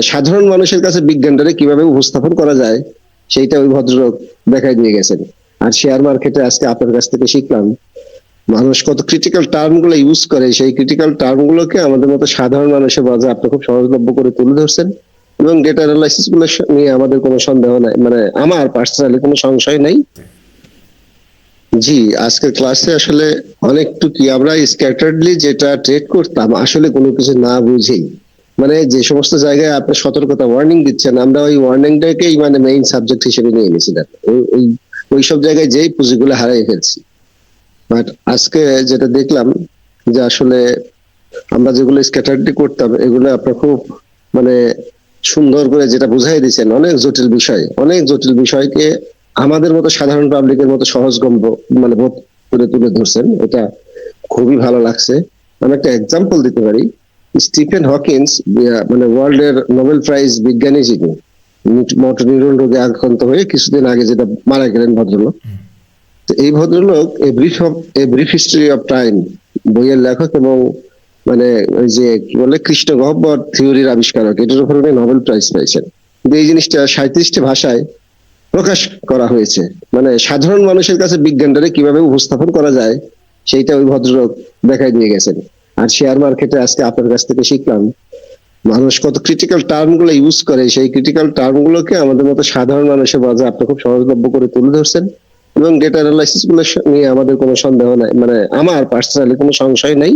সাধারণ মানুষের কাছে বিজ্ঞানটারে কিভাবে উপস্থাপন করা যায় সেইটা ওই ভদ্রলোক দেখাই দিয়ে গেছেন। আর শেয়ার মার্কেটে আজকে আপনার কাছ থেকে শিখলাম মানুষ কত ক্রিটিক্যাল টার্ম গুলো ইউজ করে, সেই ক্রিটিক্যাল টার্ম গুলোকে আমাদের মতো সাধারণ মানুষের মাঝে আপনি খুব সহজলভ্য করে তুলে ধরছেন এবং ডেটা অ্যানালাইসিস গুলো নিয়ে আমাদের কোনো সন্দেহ নাই, মানে আমার পার্সোনালি কোনো সংশয় নাই। জি, আজকের ক্লাসে আসলে অনেকটুকু আমরা স্ক্যাটার্ডলি যেটা ট্রেড করতাম আসলে কোনো কিছু না বুঝেই, মানে যে সমস্ত জায়গায় আপনি সতর্কতা ওয়ার্নিং দিচ্ছেন আমরা ওই ওয়ার্নিংটাকেই মানে মেইন সাবজেক্ট হিসেবে নিয়ে নিয়েছিলাম। ওই সব জায়গায় যেই পুঁজিগুলো হারিয়ে ফেলছি। বাট আজকে যেটা দেখলাম যে আসলে আমরা যেগুলো স্ক্যাটার্ডলি করতাম এগুলো আপনার খুব মানে সুন্দর করে যেটা বুঝাই দিচ্ছেন, অনেক জটিল বিষয়কে আমাদের মতো সাধারণ পাবলিকের মতো সহজগম্য মানে বোধ করে তুলে ধরছেন। এটা খুবই ভালো লাগছে। আমি একটা এক্সাম্পল দিতে পারি। স্টিফেন হকিন্স মানে ওয়ার্ল্ড এর নোবেল প্রাইজ বিজ্ঞানী যিনি, মোটর নিউরন রোগে আক্রান্ত হয়ে কিছুদিন আগে যেটা মারা গেলেন ভদ্রলোক। তো এই ভদ্রলোক a brief history of time বইয়ের লেখক এবং মানে ওই যে কি বলে কৃষ্ণ গহ্বর থিওরির আবিষ্কারক, এটার উপর উনি নোবেল প্রাইজ পেয়েছেন। কিন্তু এই জিনিসটা 37টি ভাষায় প্রকাশ করা হয়েছে। মানে সাধারণ মানুষের কাছে বিজ্ঞানটারে কিভাবে উপস্থাপন করা যায় সেইটা ওই ভদ্রলোক দেখাই দিয়ে গেছেন। আর শেয়ার মার্কেটে আজকে আপনার কাছ থেকে শিখলাম মানুষ কত ক্রিটিক্যাল টার্ম গুলো ইউজ করে, সেই ক্রিটিক্যাল টার্ম গুলোকে আমাদের মতো সাধারণ মানুষের মাঝে আপনি খুব সহজলভ্য করে তুলে ধরছেন এবং ডেটা অ্যানালাইসিস গুলো নিয়ে আমাদের কোনো সন্দেহ নাই, মানে আমার পার্সোনালি কোনো সংশয় নাই।